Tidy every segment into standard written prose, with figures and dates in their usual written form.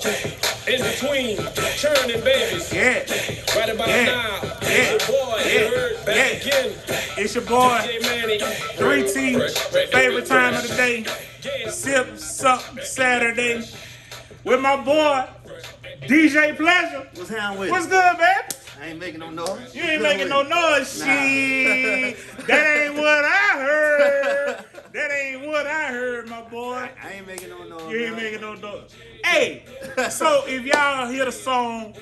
In between churning babies. Yeah. Right about now. It's your boy. You heard back again. It's your boy. DJ Manny. 3T. Favorite time of the day. Sip Sup Saturday. With my boy, DJ Pleasure. What's happening with What's it? good, man? I ain't making no noise. You ain't making no noise, shit. That ain't what I heard. That ain't what I heard, my boy. I ain't making no noise. You ain't making no noise. Hey, so if y'all hear the song,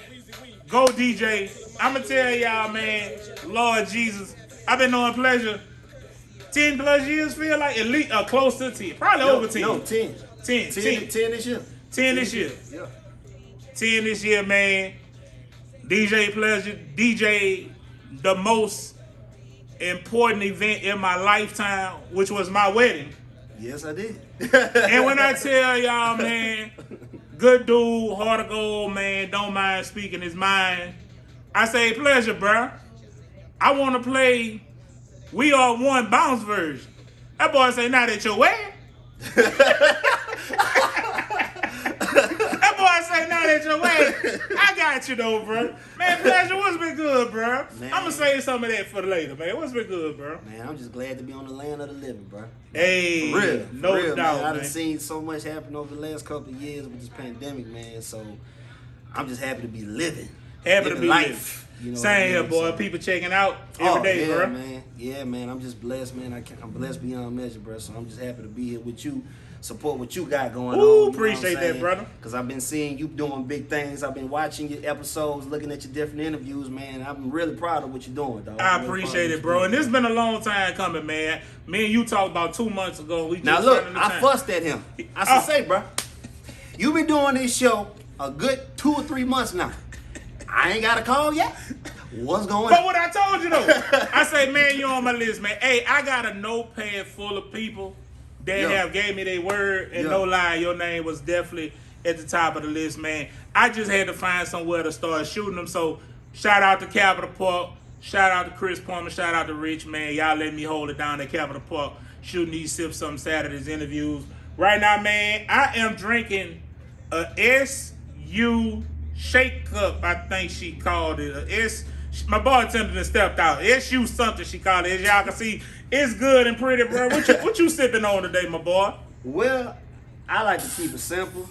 Go DJ, I'ma tell y'all, man, Lord Jesus, I've been knowing Pleasure 10 plus years, feel like, at least close to 10. Probably over 10. No, 10. 10 this year. 10 this year. Yeah. 10 this year, man. DJ Pleasure, DJ the most important event in my lifetime, which was my wedding. Yes, I did. And when I tell y'all, man, good dude, heart of gold, man, don't mind speaking his mind. I say, Pleasure, bruh. I want to play We Are One bounce version. That boy say, not at your wedding. That boy say, not at your wedding. I got you though, bro. Man, Pleasure, what's been good, bro? I'm going to save some of that for later, man. What's been good, bro? Man, I'm just glad to be on the land of the living, bro. Hey, for real, no for real, doubt, man. I done man. seen so much happen over the last couple of years with this pandemic, man. So I'm just happy to be living. Happy to be life. You know, same here, boy. So, people checking out every day, yeah, bro. Man. Yeah, man. I'm just blessed, man. I'm blessed beyond measure, bro. So I'm just happy to be here with you. Support what you got going on. Ooh, appreciate that, brother. Because I've been seeing you doing big things. I've been watching your episodes, looking at your different interviews, man. I'm really proud of what you're doing, dog. I appreciate it, bro. And this been a long time coming, man. Me and you talked about 2 months ago. We just now look, running the I time. fussed at him. I said, say, bro, you been doing this show a good 2 or 3 months now. I ain't got a call yet. What's going But on? what I told you though, I say, man, you on my list, man. Hey, I got a notepad full of people that have gave me their word, and no lie, your name was definitely at the top of the list, man. I just had to find somewhere to start shooting them. So shout out to Capitol Park, shout out to Chris Palmer, shout out to Rich, man. Y'all let me hold it down at Capitol Park, shooting these Sip Something Saturdays interviews. Right now, man, I am drinking a SU Shake Cup, I think she called it. My bartender stepped out. SU something she called it. As y'all can see, it's good and pretty, bro. What you sipping on today, my boy? Well, I like to keep it simple,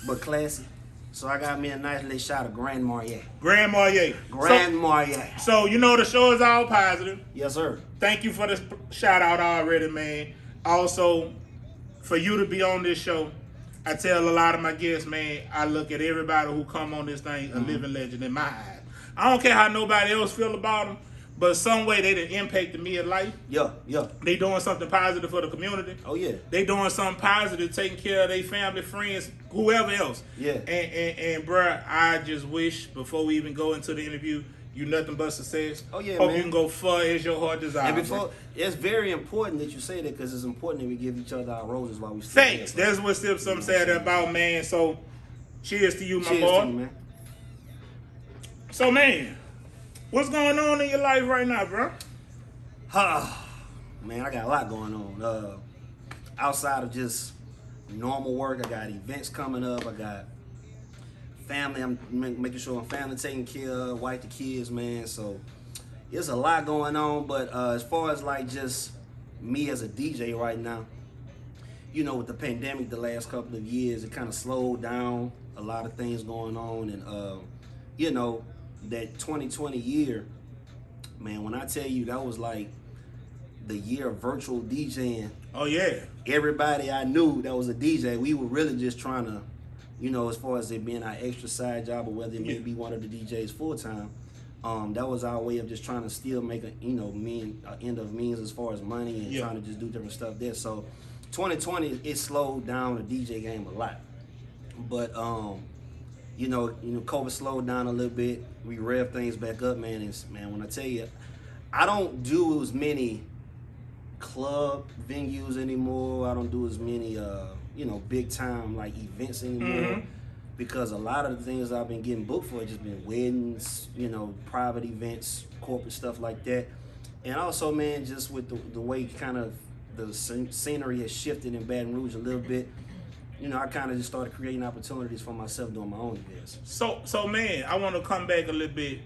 but classy. So I got me a nice little shot of Grand Marnier. Grand Marnier. Marnier. So, you know the show is all positive. Yes, sir. Thank you for this shout out already, man. Also, for you to be on this show, I tell a lot of my guests, man, I look at everybody who come on this thing a living legend in my eyes. I don't care how nobody else feel about them, but some way they done impacted me in life. Yeah. They doing something positive for the community. Oh, yeah. They doing something positive, taking care of their family, friends, whoever else. Yeah. And bruh, I just wish, before we even go into the interview, you nothing but success. Oh, yeah, Hope man. you can go far as your heart desires. And before, it's very important that you say that because it's important that we give each other our roses while we still Thanks. here. That's what Sip Something said about, man. So, cheers to you, my Cheers boy. to you, man. So, man, what's going on in your life right now, bro? Man, I got a lot going on. Outside of just normal work, I got events coming up. I got family. I'm making sure my family taken care of, wife, the kids, man. So there's a lot going on. But as far as like just me as a DJ right now, you know, with the pandemic the last couple of years, it kind of slowed down a lot of things going on. And, you know, that 2020 year, man, when I tell you that was like the year of virtual DJing. Oh, yeah. Everybody I knew that was a DJ, we were really just trying to, you know, as far as it being our extra side job or whether it may be one of the DJs full time, that was our way of just trying to still make a, you know, end of means as far as money and trying to just do different stuff there. So 2020, it slowed down the DJ game a lot. But, you know, COVID slowed down a little bit. We rev things back up, man. And, man, when I tell you, I don't do as many club venues anymore. I don't do as many, you know, big time like events anymore because a lot of the things I've been getting booked for have just been weddings, you know, private events, corporate stuff like that. And also, man, just with the way kind of the scenery has shifted in Baton Rouge a little bit, you know, I kind of just started creating opportunities for myself doing my own events. So man, I want to come back a little bit.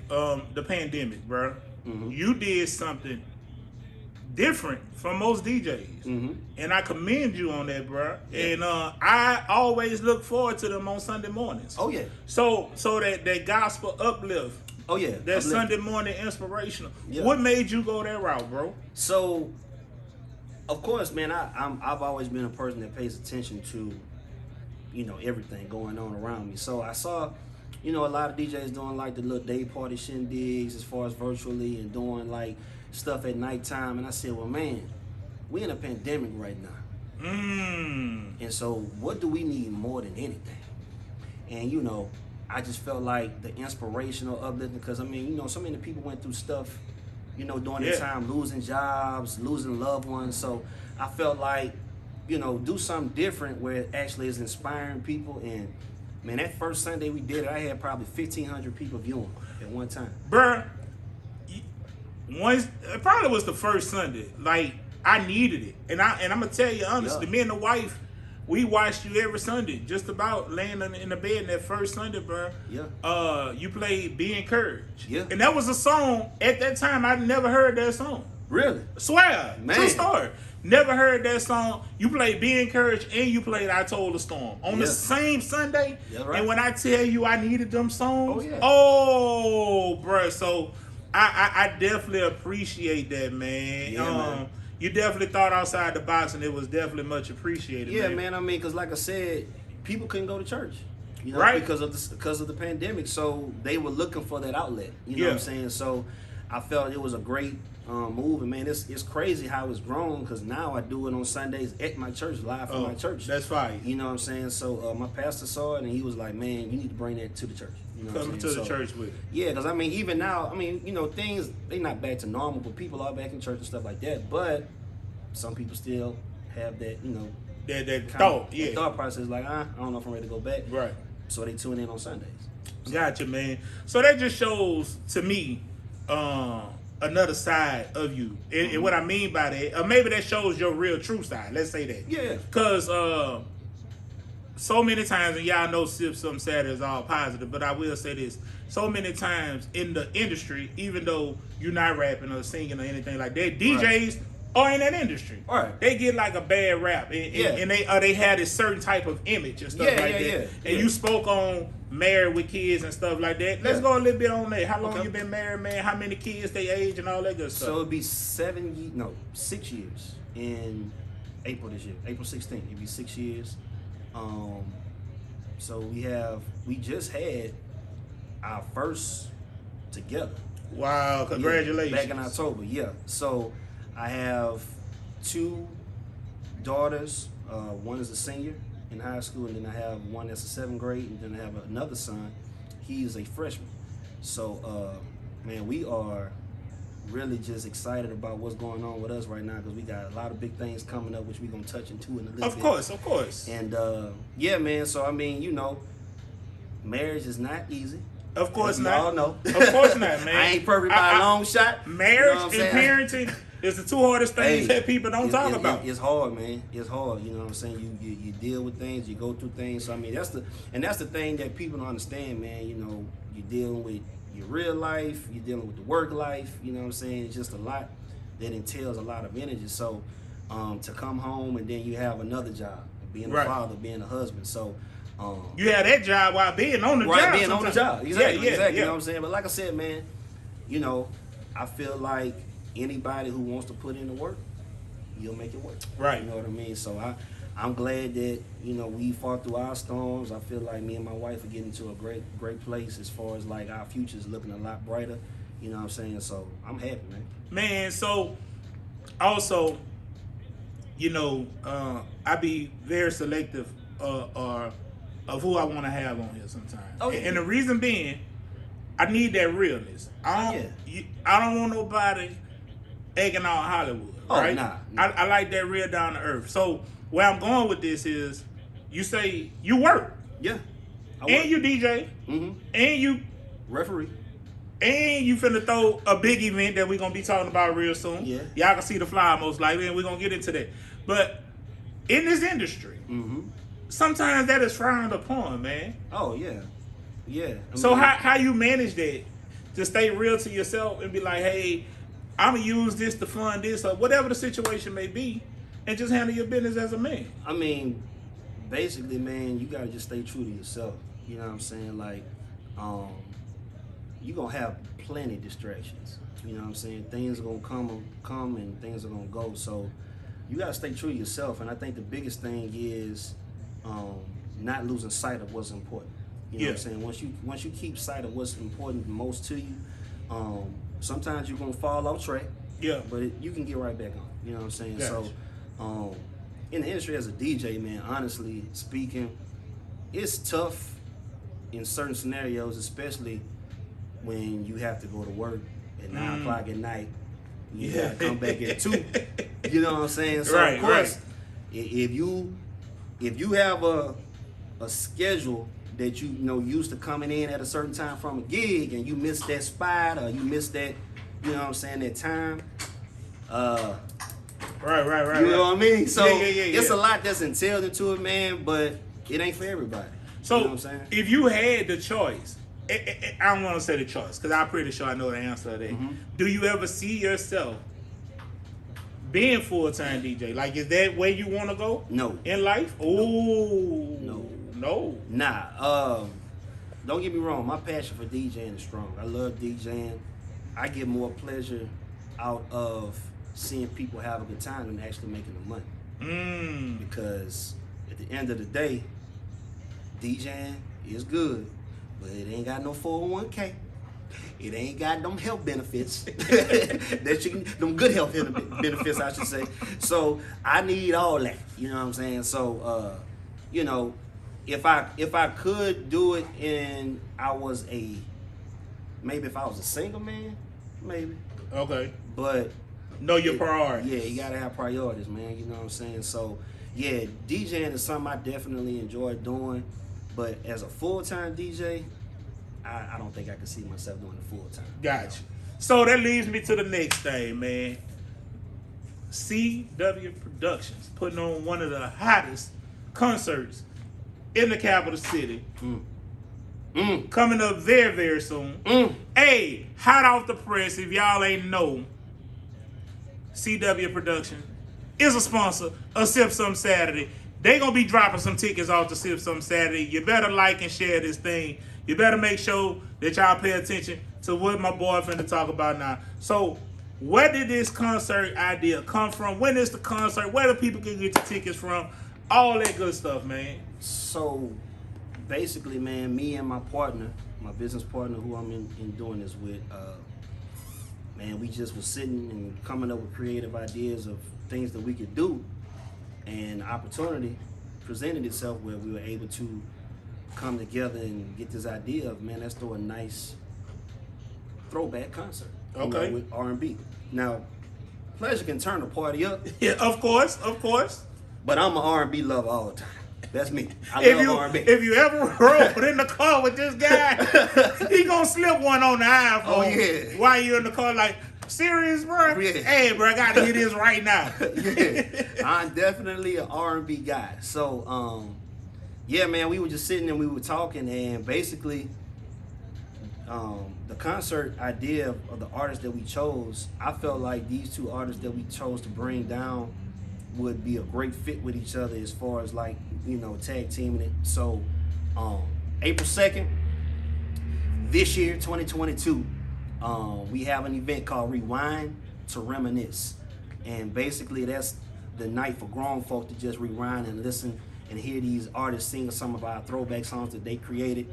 The pandemic, bro. Mm-hmm. You did something different from most DJs, Mm-hmm. and I commend you on that, bro. Yeah. And I always look forward to them on Sunday mornings. Oh yeah. So that gospel uplift, Oh yeah. that Uplift. Sunday morning inspirational. Yeah. What made you go that route, bro? So, of course, man, I've always been a person that pays attention to, you know, everything going on around me. So I saw, you know, a lot of DJs doing like the little day party shindigs as far as virtually and doing like stuff at nighttime. And I said, well, man, we in a pandemic right now. And so what do we need more than anything? And, you know, I just felt like the inspirational uplifting, because, I mean, you know, so many people went through stuff, you know, during that time, losing jobs, losing loved ones. So I felt like, you know, do something different where it actually is inspiring people. And, man, that first Sunday we did it, I had probably 1,500 people viewing at one time. Bruh, it probably was the first Sunday. Like, I needed it. And I'm going to tell you honestly, me and the wife, we watched you every Sunday, just about laying in the bed in that first Sunday, bro. Yeah. You played Be Encouraged. Yeah. And that was a song, at that time, I'd never heard that song. Really? I swear. Man. True story. Never heard that song. You played Be Encouraged and you played I Told the Storm on the same Sunday. Yeah, right. And when I tell you I needed them songs, Oh, yeah. bruh. So I definitely appreciate that, man. Yeah, man. You definitely thought outside the box, and it was definitely much appreciated. Yeah, man. I mean, because like I said, people couldn't go to church, you know, Right. because of the pandemic. So they were looking for that outlet. You know what I'm saying? So I felt it was a great move, and man, it's crazy how it's grown. Because now I do it on Sundays at my church, live from my church. That's fine. You know what I'm saying? So my pastor saw it, and he was like, "Man, you need to bring that to the church." You know what I'm Coming saying? to the So, church with it. yeah, because I mean, even now, I mean, you know, things they not back to normal, but people are back in church and stuff like that. But some people still have that, you know, That thought, that thought process, like, I don't know if I'm ready to go back. Right. So they tune in on Sundays. Gotcha, man. So that just shows to me another side of you. And what I mean by that, maybe that shows your real true side. Let's say that. Yeah. Because so many times, and y'all know Sip Something Saturday is all positive, but I will say this. So many times in the industry, even though you're not rapping or singing or anything like that, DJs are in that industry. Right. They get like a bad rap. And they had a certain type of image and stuff like that. And you spoke on married with kids and stuff like that. Let's go a little bit on that. How long you been married, man? How many kids, they age, and all that good stuff? So it'd be 6 years in April this year. April 16th. It'd be 6 years. So we just had our first together. Wow, congratulations. Back in October, yeah. So I have 2 daughters. One is a senior in high school, and then I have one that's a 7th grade, and then I have another son. He is a freshman. So, man, we are really just excited about what's going on with us right now, because we got a lot of big things coming up, which we're going to touch into in a little bit. Of course. And, yeah, man, so, I mean, you know, marriage is not easy. Of course we not. all know. Of course not, man. I ain't perfect by a long shot. Marriage You know what and I'm saying? parenting is the 2 hardest things that people don't talk about. It's hard, man. It's hard. You know what I'm saying? You deal with things, you go through things. So I mean, that's the thing that people don't understand, man. You know, you're dealing with your real life, you're dealing with the work life. You know what I'm saying? It's just a lot that entails a lot of energy. So to come home and then you have another job, being a father, being a husband. So you have that job while being on the job. Being on the job. Exactly. Yeah. You know what I'm saying? But like I said, man, you know, I feel like anybody who wants to put in the work, you'll make it work. Right. You know what I mean? So I'm glad that, you know, we fought through our storms. I feel like me and my wife are getting to a great place as far as like our future is looking a lot brighter. You know what I'm saying? So I'm happy, man. Man, so also, you know, I be very selective of who I want to have on here sometimes. Oh, yeah. And the reason being, I need that realness. I don't want nobody egging on Hollywood, right? Nah. I like that real down to earth. So where I'm going with this is, you say you work. Yeah. And you DJ. Mm-hmm. And you referee. And you finna throw a big event that we're gonna be talking about real soon. Yeah. Y'all can see the flyer most likely, and we're gonna get into that. But in this industry, sometimes that is frowned upon, man. Oh yeah, yeah. So how you manage that? To stay real to yourself and be like, hey, I'm gonna use this to fund this or whatever the situation may be, and just handle your business as a man. I mean, basically, man, you gotta just stay true to yourself. You know what I'm saying? Like, you gonna have plenty of distractions. You know what I'm saying? Things are gonna come and things are gonna go. So you gotta stay true to yourself. And I think the biggest thing is not losing sight of what's important. You know what I'm saying? Once you keep sight of what's important most to you, sometimes you're gonna fall off track. Yeah. But you can get right back on. You know what I'm saying? Gotcha. So in the industry as a DJ, man, honestly speaking, it's tough in certain scenarios, especially when you have to go to work at 9 o'clock at night. You gotta come back at 2. You know what I'm saying? So Right, of course, if you have a schedule that you know used to coming in at a certain time from a gig and you miss that spot or you miss that, you know what I'm saying, that time. Right. You know what I mean? So Yeah. it's a lot that's entailed into it, man, but it ain't for everybody. So you know what I'm saying? if you had the choice, I don't want to say the choice because I'm pretty sure I know the answer to that. Mm-hmm. Do you ever see yourself being full-time DJ? Like, is that where you want to go? No. In life? Oh. No. Nah. Don't get me wrong. My passion for DJing is strong. I love DJing. I get more pleasure out of seeing people have a good time than actually making the money. Because at the end of the day, DJing is good, but it ain't got no 401k. It ain't got them health benefits. Them good health benefits, I should say. So I need all that. You know what I'm saying? So, you know, if I could do it and maybe if I was a single man, maybe. Okay. But Know your priorities. yeah, you gotta have priorities, man. You know what I'm saying? So yeah, DJing is something I definitely enjoy doing. But as a full-time DJ, I don't think I can see myself doing it full-time. Gotcha. So that leads me to the next thing, man. CW Productions putting on one of the hottest concerts in the capital city. Coming up very, very soon. Hey, hot off the press, if y'all ain't know, CW Production is a sponsor of Sip Some Saturday. They gonna be dropping some tickets off to Sip Some Saturday. You better like and share this thing. You better make sure that y'all pay attention to what my boy finna talk about now. So, where did this concert idea come from? When is the concert? Where do people can get the tickets from? All that good stuff, man. So basically, man, me and my partner, my business partner who I'm in doing this with, man, we just was sitting and coming up with creative ideas of things that we could do. And opportunity presented itself where we were able to come together and get this idea of, man, let's throw a nice throwback concert. Okay. With R&B. Now, pleasure can turn the party up, Yeah, of course. but I'm an R&B lover all the time. That's me. I If love R&B. you ever rode in the car with this guy, he gonna slip one on the iPhone. Oh, yeah. While you in the car, like, serious, bro? Yeah. Hey, bro, I gotta hear this right now. Yeah, I'm definitely an R&B guy. So, yeah, man, we were just sitting and we were talking, and basically, the concert idea of the artists that we chose, I felt like these two artists that we chose to bring down would be a great fit with each other as far as, like, you know, tag teaming it. So, April 2nd, this year, 2022, we have an event called Rewind to Reminisce. And basically that's the night for grown folk to just rewind and listen and hear these artists sing some of our throwback songs that they created.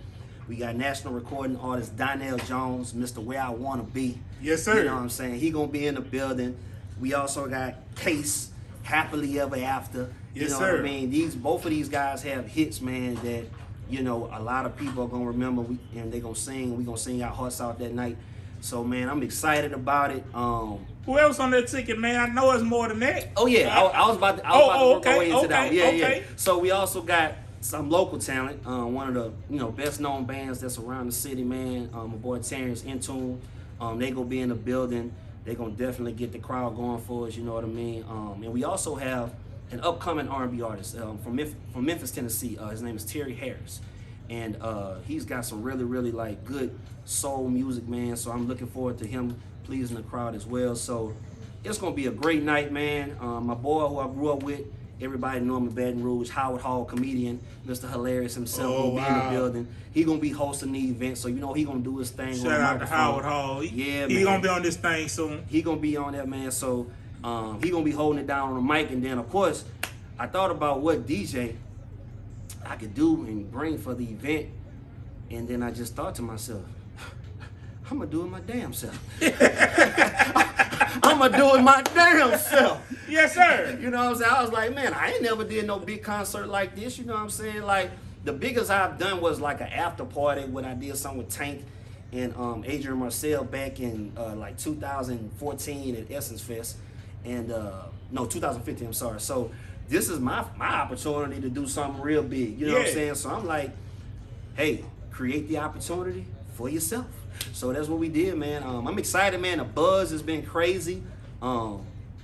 We got national recording artist Donnell Jones, Mr. Where I Wanna Be. Yes, sir. You know what I'm saying? He gonna be in the building. We also got Case, Happily Ever After. Yes, You know sir. what I mean? Both of these guys have hits, man, that, you know, a lot of people are gonna remember, and they gonna sing. We gonna sing our hearts out that night. So, man, I'm excited about it. Who else on that ticket, man? I know it's more than that. Oh yeah, I was about to work my way into that. Yeah, okay. yeah. So we also got some local talent. One of the best known bands that's around the city, man. My boy Terrence Intune. They gonna be in the building. They gonna definitely get the crowd going for us. You know what I mean? And we also have an upcoming R&B artist from Memphis, Tennessee. His name is Terry Harris, and he's got some really, really like good soul music, man. So I'm looking forward to him pleasing the crowd as well. So it's gonna be a great night, man. My boy who I grew up with, everybody know him in Baton Rouge, Howard Hall comedian, Mr. Hilarious himself, gonna be in the building. He gonna be hosting the event, so you know he gonna do his thing. Shout out to Howard Hall. He gonna be on this thing soon. He gonna be on that, man. So he gonna be holding it down on the mic, and then of course, I thought about what DJ I could do and bring for the event, and then I just thought to myself, I'm gonna do it my damn self. I'm gonna do it my damn self. Yes, sir. You know what I'm saying? I was like, man, I ain't never did no big concert like this. You know what I'm saying? Like, the biggest I've done was like an after party when I did something with Tank and Adrian Marcel back in like 2014 at Essence Fest. And, no, 2015, I'm sorry. So this is my opportunity to do something real big. You know what I'm saying? So I'm like, hey, create the opportunity for yourself. So that's what we did, man. I'm excited, man. The buzz has been crazy.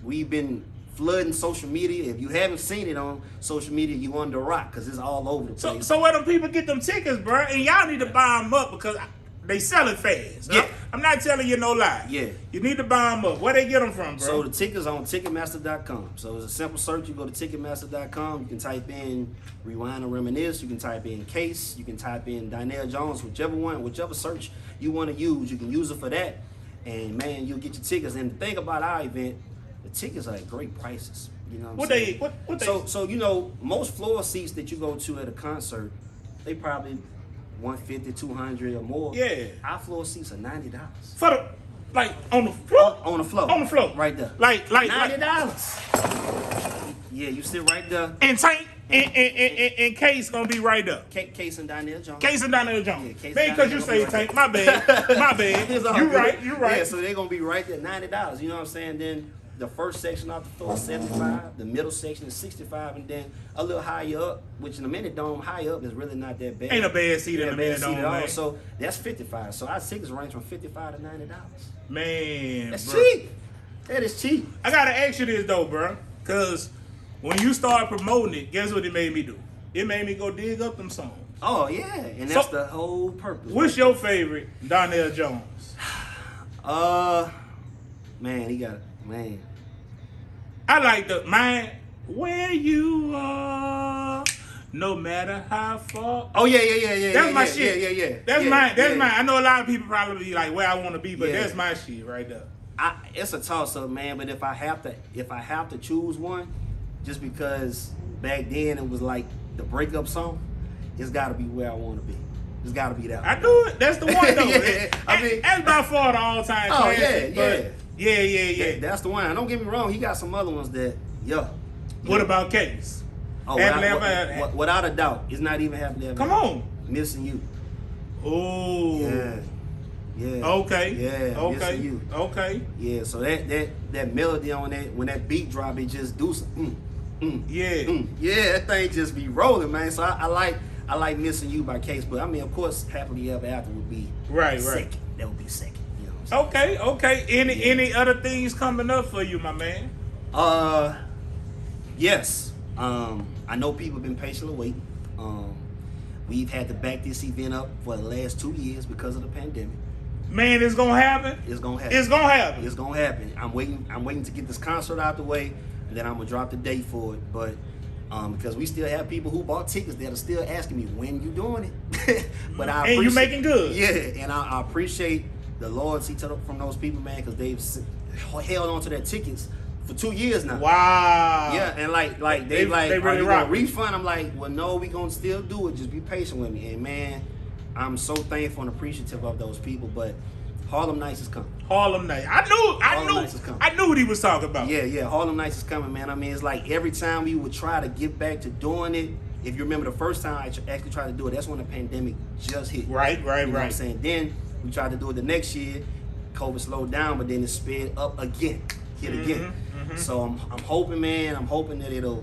We've been flooding social media. If you haven't seen it on social media, you under a rock because it's all over the place. So where them people get them tickets, bro? And y'all need to buy them up because they sell it fast. Yeah. I'm not telling you no lie. Yeah. You need to buy them up. Where they get them from, bro? So the tickets on Ticketmaster.com. So it's a simple search. You go to Ticketmaster.com. You can type in Rewind and Reminisce. You can type in Case. You can type in Donnell Jones. Whichever search you want to use, you can use it for that. And man, you'll get your tickets. And the thing about our event, the tickets are at great prices. You know what I'm saying? What they? So you know, most floor seats that you go to at a concert, they probably $150, $200 or more. Yeah. Our floor seats are $90. For the, like, on the floor? On the floor. On the floor. Right there. Like $90. Yeah, you sit right there. And Tank and Case gonna be right there. Case and Donnell Jones. Case and Donnell Jones. Yeah, Case Man, and because you Donnell say gonna be Tank. My bad. My bad. It's all You good. right. Yeah, so they're gonna be right there, $90. You know what I'm saying? Then the first section off the floor is $75. The middle section is $65, and then a little higher up, which in the Minute Dome, high up is really not that bad. Ain't a bad seat in the Minute Dome, at all. man. So that's $55. So our tickets range from $55 to $90. Man, That's bro. cheap. That is cheap. I gotta ask you this though, bro, because when you start promoting it, guess what it made me do? It made me go dig up them songs. Oh yeah, and that's the whole purpose. What's your favorite Donnell Jones? Man, he got it. Man. I like mine. Where you are, no matter how far. Oh yeah. That's my shit. Yeah. That's mine. That's mine. I know a lot of people probably be like where I want to be, but that's my shit right there. It's a toss up, man. But if I have to choose one, just because back then it was like the breakup song, it's got to be Where I Want to Be. It's got to be that one. I knew it. That's the one though. Yeah, I mean, that's by far the all-time classic. Yeah. That's the one. And don't get me wrong, he got some other ones that, What about Case? Oh, without a doubt, it's not even Happily Ever Come After. on. Missing You. Oh. Yeah. Okay. Yeah. Missing You. Okay. Yeah. So that melody on that, when that beat drop, it just do some. Yeah. That thing just be rolling, man. So I like Missing You by Case, but I mean, of course, Happily Ever After would be second. That would be second. You know what I'm saying? Okay. Any other things coming up for you, my man? Yes. I know people have been patiently waiting. We've had to back this event up for the last 2 years because of the pandemic. Man, it's gonna happen. It's gonna happen. It's gonna happen. It's gonna happen. I'm waiting to get this concert out the way, and then I'm gonna drop the date for it. But because we still have people who bought tickets that are still asking me when you doing it. But and you making good. Yeah, and I appreciate the loyalty from those people, man, because they've held on to their tickets for 2 years now. Wow. Yeah, and like they really are you rock gonna refund? I'm like, well, no, we gonna still do it. Just be patient with me. And man, I'm so thankful and appreciative of those people. But Harlem Nights is coming. Harlem Nights. I knew what he was talking about. Yeah. Harlem Nights is coming, man. I mean, it's like every time we would try to get back to doing it. If you remember the first time I actually tried to do it, that's when the pandemic just hit. Right. You know what I'm saying? Then we tried to do it the next year. COVID slowed down, but then it sped up again. Hit again. Mm-hmm. So I'm hoping, man. I'm hoping that it'll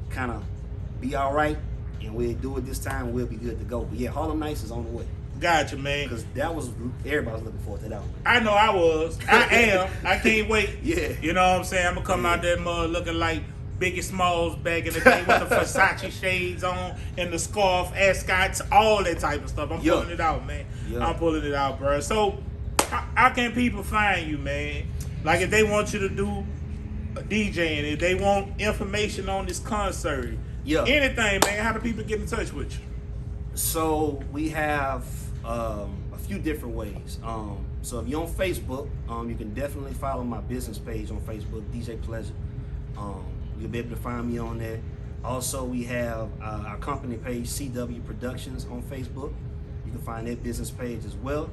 kind of be all right, and we'll do it this time. We'll be good to go. But yeah, Harlem Nights is on the way. Gotcha, man. Because everybody was looking forward to that one. I know I was. I am. I can't wait. Yeah. You know what I'm saying? I'm gonna come out there mud looking like Biggie Smalls back in the day with the Versace shades on and the scarf, ascots, all that type of stuff. I'm pulling it out, man. I'm pulling it out, bro. So, how can people find you, man? Like, if they want you to do DJing, if they want information on this concert, anything, man, how do people get in touch with you? So, we have a few different ways. So, if you're on Facebook, you can definitely follow my business page on Facebook, DJ Pleasure. You'll be able to find me on there. Also, we have our company page, CW Productions, on Facebook. You can find that business page as well.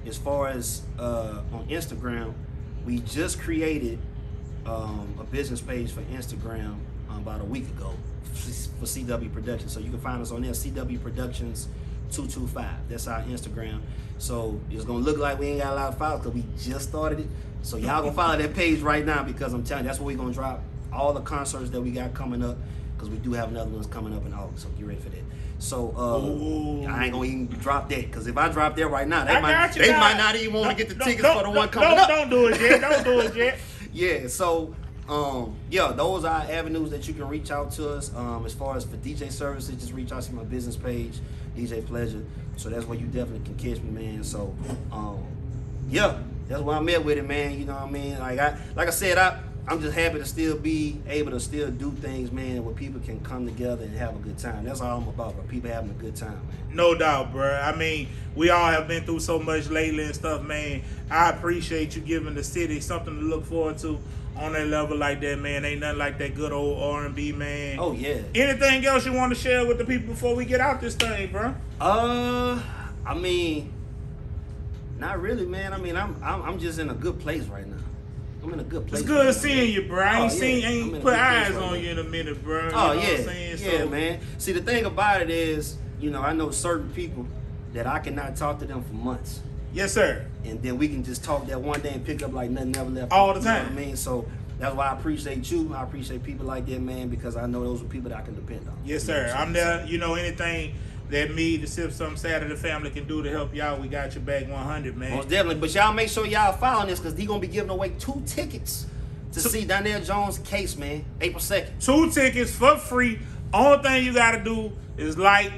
As far as on Instagram, we just created a business page for Instagram about a week ago for CW Productions. So you can find us on there, CW Productions 225. That's our Instagram. So it's gonna look like we ain't got a lot of files because we just started it. So y'all gonna follow that page right now because I'm telling you, that's where we're gonna drop all the concerts that we got coming up, because we do have another ones coming up in August. So get ready for that. So I ain't gonna even drop that, because if I drop that right now, they might not even want to get the tickets for the one coming up. Don't do it yet. Don't do it yet. Yeah. So those are avenues that you can reach out to us. As far as for DJ services, just reach out to my business page, DJ Pleasure. So that's where you definitely can catch me, man. So that's where I'm at with it, man. You know what I mean? Like I said, I'm just happy to still be able to still do things, man, where people can come together and have a good time. That's all I'm about, bro. People having a good time, man. No doubt, bro. I mean, we all have been through so much lately and stuff, man. I appreciate you giving the city something to look forward to on that level like that, man. Ain't nothing like that good old R&B, man. Oh, yeah. Anything else you want to share with the people before we get out this thing, bro? I mean, not really, man. I mean, I'm just in a good place right now. I'm in a good place. It's good seeing you, bro. I ain't put eyes on you in a minute, bro. Oh, yeah, man. See, the thing about it is, I know certain people that I cannot talk to them for months. Yes, sir. And then we can just talk that one day and pick up like nothing ever left. All the time. You know what I mean? So that's why I appreciate you. I appreciate people like that, man, because I know those are people that I can depend on. Yes, sir. I'm there. Anything that me, the Sip Some Saturday family can do to help y'all, we got your back 100, man. Most definitely. But y'all make sure y'all following this, because he's going to be giving away 2 tickets to see Donnell Jones' case, man, April 2nd. 2 tickets for free. Only thing you got to do is like,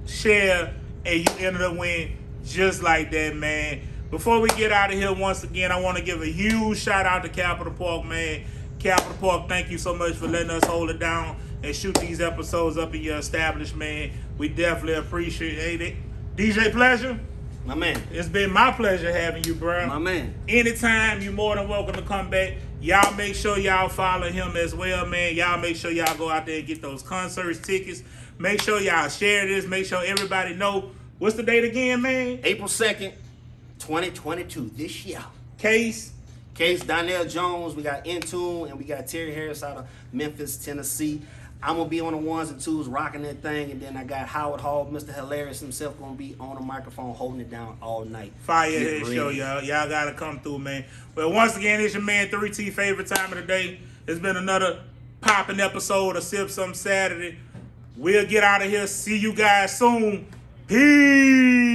share, and you enter the win just like that, man. Before we get out of here, once again, I want to give a huge shout out to Capital Park, man. Capital Park, thank you so much for letting us hold it down and shoot these episodes up in your establishment. We definitely appreciate it. DJ Pleasure, my man. It's been my pleasure having you, bro. My man. Anytime, you're more than welcome to come back. Y'all make sure y'all follow him as well, man. Y'all make sure y'all go out there and get those concerts tickets. Make sure y'all share this. Make sure everybody know. What's the date again, man? April 2nd, 2022, this year. Case Donnell Jones. We got Intune, and we got Terry Harris out of Memphis, Tennessee. I'm going to be on the ones and twos rocking that thing, and then I got Howard Hall, Mr. Hilarious himself, going to be on the microphone holding it down all night. Firehead show, y'all. Y'all got to come through, man. Well, once again, it's your man 3T favorite time of the day. It's been another popping episode of Sip Some Saturday. We'll get out of here. See you guys soon. Peace.